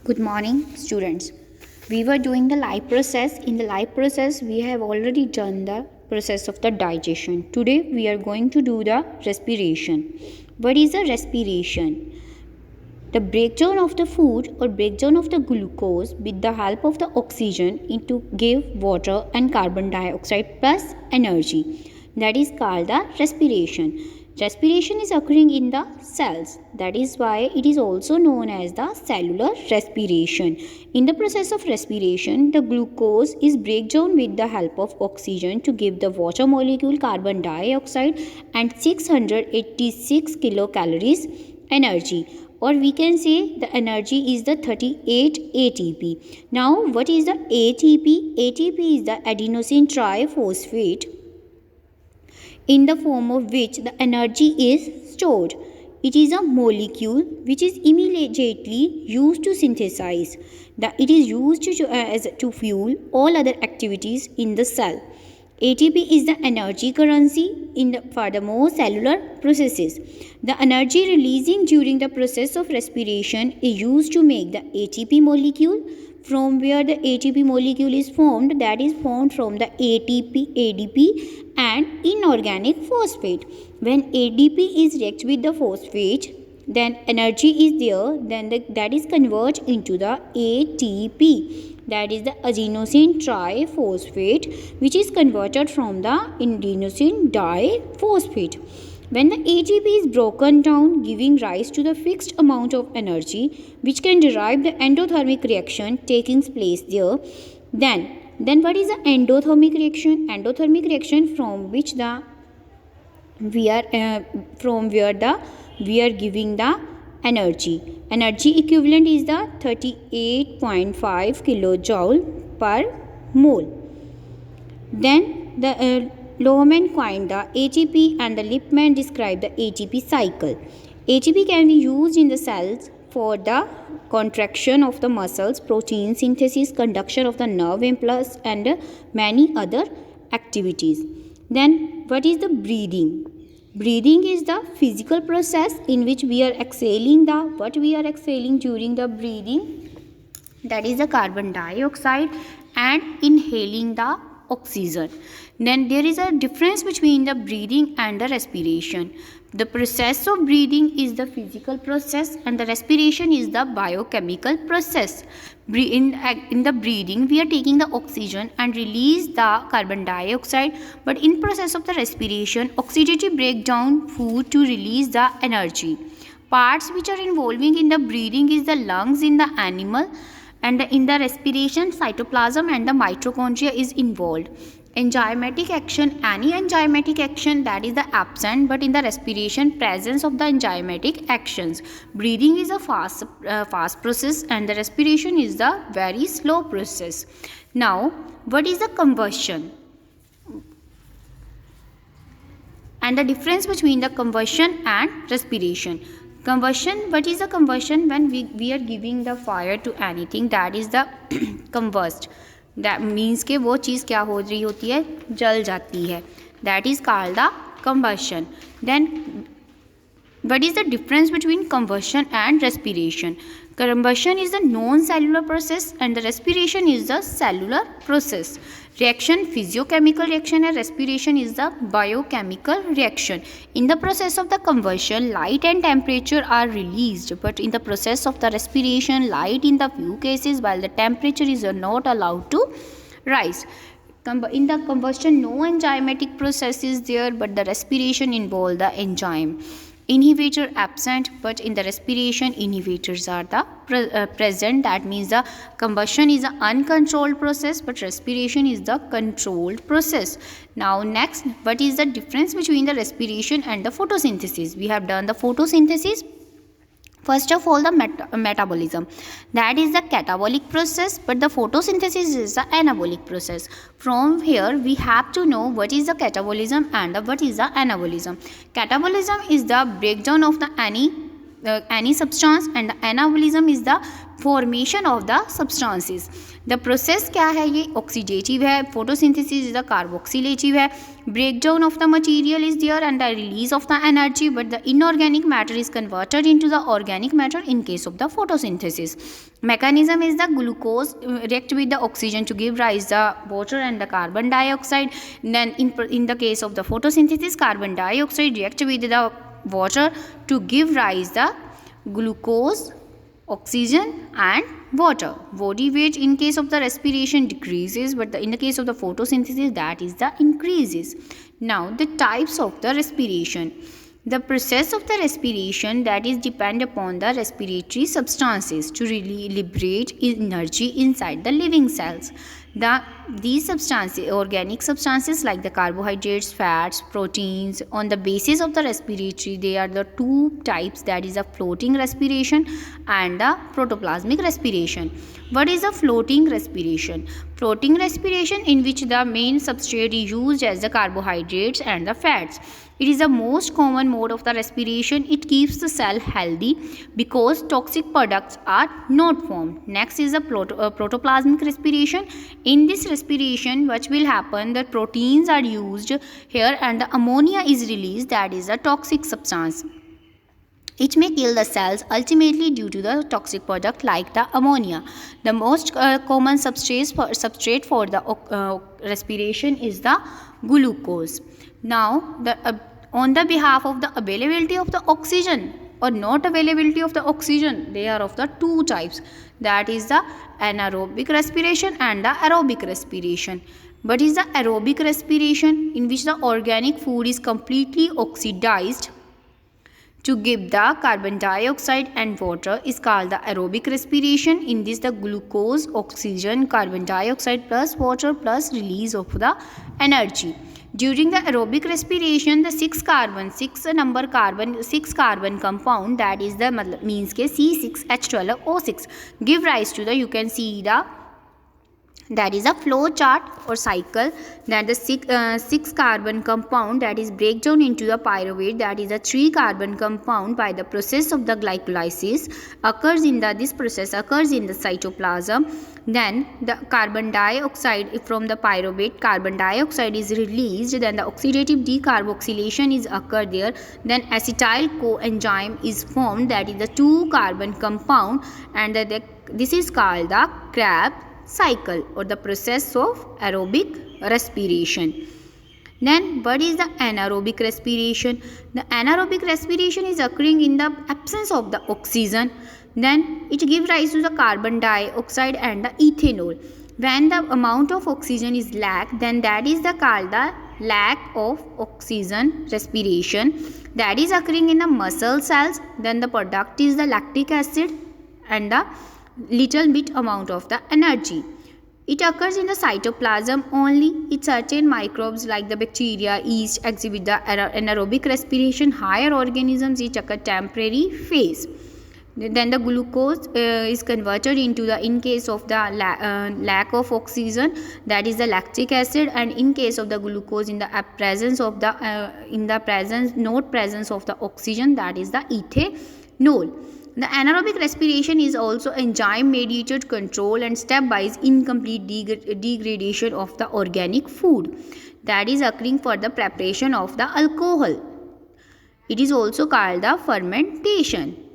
Good morning, students. We were doing the life process. In the life process, we have already done the process of the digestion. Today, we are going to do the respiration. What is the respiration? The breakdown of the food or breakdown of the glucose with the help of the oxygen into give water and carbon dioxide plus energy. That is called the respiration. Respiration is occurring in the cells. That is why it is also known as the cellular respiration. In the process of respiration, the glucose is breakdown with the help of oxygen to give the water molecule carbon dioxide and 686 kilocalories energy, or we can say the energy is the 38 ATP. Now what is the ATP? ATP is the adenosine triphosphate in the form of which the energy is stored. It is a molecule which is immediately used to synthesize. It is used to fuel all other activities in the cell. ATP is the energy currency in the furthermore cellular processes. The energy releasing during the process of respiration is used to make the ATP molecule. From where the ATP molecule is formed, that is formed from the ADP and inorganic phosphate. When ADP is reacted with the phosphate, then energy is there, then that is converted into the ATP, that is the adenosine triphosphate, which is converted from the adenosine diphosphate. When the ATP is broken down, giving rise to the fixed amount of energy which can derive the endothermic reaction taking place there, then what is the endothermic reaction? Endothermic reaction from which the we are giving the energy. Energy equivalent is the 38.5 kilojoule per mole. Then the Lohmann coined the ATP and the Lippmann described the ATP cycle. ATP can be used in the cells for the contraction of the muscles, protein synthesis, conduction of the nerve impulse, and many other activities. Then what is the breathing? Breathing is the physical process in which we are exhaling during the breathing, that is the carbon dioxide, and inhaling the oxygen. Then there is a difference between the breathing and the respiration. The process of breathing is the physical process and the respiration is the biochemical process. In the breathing, we are taking the oxygen and release the carbon dioxide, but in process of the respiration, oxidative breakdown food to release the energy. Parts which are involving in the breathing is the lungs in the animal, and in the respiration, cytoplasm and the mitochondria is involved. Enzymatic action, any enzymatic action that is the absent, but in the respiration, presence of the enzymatic actions. Breathing is a fast process and the respiration is the very slow process. Now, what is the combustion? And the difference between the combustion and respiration. Combustion, what is the combustion? When we are giving the fire to anything, that is the combust. That means कि वो चीज़ क्या हो रही होती है, जल जाती है. That is called the combustion. Then what is the difference between combustion and respiration? Combustion is the non-cellular process and the respiration is the cellular process. Reaction, physiochemical reaction, and respiration is the biochemical reaction. In the process of the combustion, light and temperature are released, but in the process of the respiration, light in the few cases while the temperature is not allowed to rise. In the combustion, no enzymatic process is there, but the respiration involves the enzyme. Inhibitor absent, but in the respiration inhibitors are the present. That means the combustion is an uncontrolled process, but respiration is the controlled process. Now next, what is the difference between the respiration and the photosynthesis? We have done the photosynthesis. First of all, the metabolism, that is the catabolic process, but the photosynthesis is the anabolic process. From here, we have to know what is the catabolism and what is the anabolism. Catabolism is the breakdown of the any any substance, and the anabolism is the formation of the substances. the process क्या है, ये oxidative है, photosynthesis is the carboxylative है, breakdown of the material is there and the release of the energy, but the inorganic matter is converted into the organic matter in case of the photosynthesis. Mechanism is the glucose react with the oxygen to give rise the water and the carbon dioxide. Then in the case of the photosynthesis, carbon dioxide react with the water to give rise the glucose, oxygen and water. Body weight in case of the respiration decreases, but in the case of the photosynthesis, that is the increases. Now the types of the respiration. The process of the respiration, that is depend upon the respiratory substances to really liberate energy inside the living cells. These substances, organic substances like the carbohydrates, fats, proteins, on the basis of the respiratory, they are the two types, that is a floating respiration and the protoplasmic respiration. What is a floating respiration? Floating respiration in which the main substrate is used as the carbohydrates and the fats. It is the most common mode of the respiration. It keeps the cell healthy because toxic products are not formed. Next is the protoplasmic respiration. In this respiration, what will happen, the proteins are used here and the ammonia is released, that is a toxic substance. It may kill the cells ultimately due to the toxic product like the ammonia. The most common substrate for the respiration is the glucose. Now, on the behalf of the availability of the oxygen or not availability of the oxygen, they are of the two types, that is the anaerobic respiration and the aerobic respiration. What is the aerobic respiration? In which the organic food is completely oxidized to give the carbon dioxide and water is called the aerobic respiration. In this, the glucose, oxygen, carbon dioxide plus water plus release of the energy. During the aerobic respiration, the 6 carbon compound, that is the means के C6H12O6 give rise to the, you can see the, that is a flow chart or cycle, that the 6 carbon compound, that is breakdown into the pyruvate, that is a 3 carbon compound by the process of the glycolysis this process occurs in the cytoplasm. Then the carbon dioxide from the pyruvate, carbon dioxide is released, then the oxidative decarboxylation is occurred there, then acetyl coenzyme is formed, that is the 2 carbon compound, and this is called the Krebs cycle or the process of aerobic respiration. Then what is the anaerobic respiration? The anaerobic respiration is occurring in the absence of the oxygen. Then it gives rise to the carbon dioxide and the ethanol. When the amount of oxygen is lack, then that is called the lack of oxygen respiration. That is occurring in the muscle cells. Then the product is the lactic acid and the little bit amount of the energy. It occurs in the cytoplasm only. It certain microbes like the bacteria, yeast exhibit the anaerobic respiration. Higher organisms it occur temporary phase. Then the glucose is converted into the, in case of the lack of oxygen, that is the lactic acid, and in case of the glucose in the presence of the not presence of the oxygen, that is the ethanol. The anaerobic respiration is also enzyme mediated control and stepwise incomplete degradation of the organic food, that is occurring for the preparation of the alcohol. It is also called the fermentation.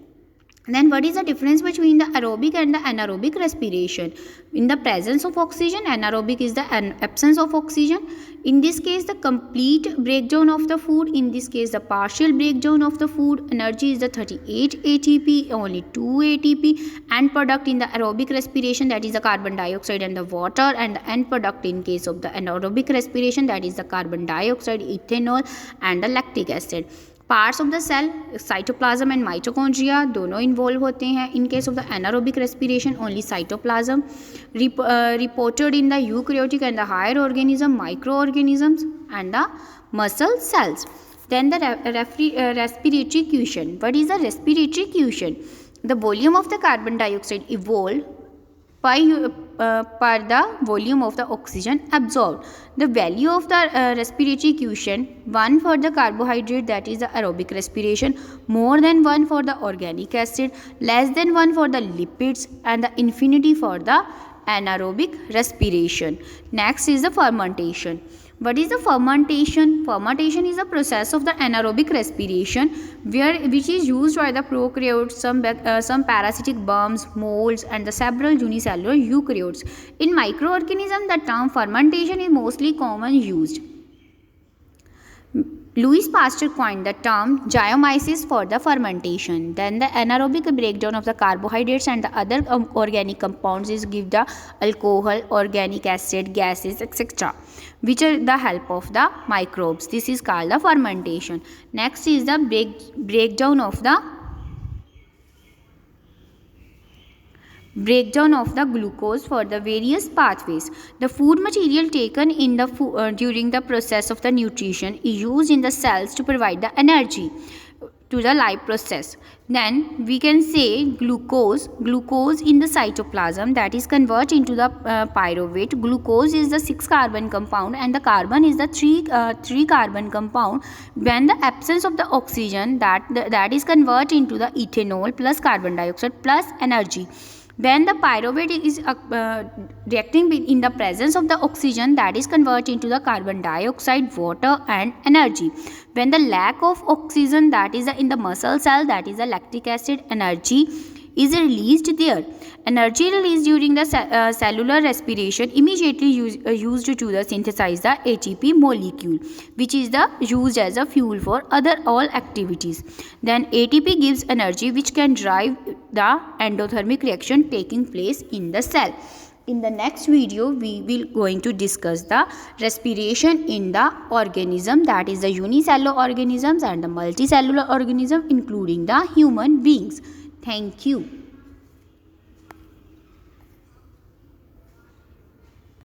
Then what is the difference between the aerobic and the anaerobic respiration? In the presence of oxygen, anaerobic is the absence of oxygen. In this case, the complete breakdown of the food. In this case, the partial breakdown of the food. Energy is the 38 ATP, only 2 ATP. End product in the aerobic respiration, that is the carbon dioxide and the water. And the end product in case of the anaerobic respiration, that is the carbon dioxide, ethanol and the lactic acid. Parts of the cell cytoplasm and mitochondria दोनों involve होते हैं. In case of the anaerobic respiration only cytoplasm reported in the eukaryotic and the higher organism, microorganisms and the muscle cells. Then the respiratory quotient. What is the respiratory quotient? The volume of the carbon dioxide evolved per the volume of the oxygen absorbed. The value of the respiratory quotient, 1 for the carbohydrate, that is the aerobic respiration, more than 1 for the organic acid, less than 1 for the lipids, and the infinity for the anaerobic respiration. Next is the fermentation. What is the fermentation? Fermentation is a process of the anaerobic respiration which is used by the prokaryotes, some parasitic worms, molds, and the several unicellular eukaryotes. In microorganisms, the term fermentation is mostly commonly used. Louis Pasteur coined the term geomysis for the fermentation. Then the anaerobic breakdown of the carbohydrates and the other organic compounds is give the alcohol, organic acid, gases, etc., which are the help of the microbes. This is called the fermentation. Next is the breakdown of the glucose for the various pathways. The food material taken in the during the process of the nutrition is used in the cells to provide the energy to the life process. Then we can say glucose in the cytoplasm, that is convert into the pyruvate. Glucose is the 6 carbon compound and the carbon is the 3 carbon compound. When the absence of the oxygen, that is convert into the ethanol plus carbon dioxide plus energy. When the pyruvate is reacting in the presence of the oxygen, that is converted into the carbon dioxide, water, and energy. When the lack of oxygen, that is in the muscle cell, that is the lactic acid, energy is released there. Energy released during the cellular respiration immediately used to synthesize the ATP molecule, which is used as a fuel for all activities. Then ATP gives energy which can drive the endothermic reaction taking place in the cell. In the next video, we will going to discuss the respiration in the organism, that is the unicellular organisms and the multicellular organism, including the human beings. Thank you.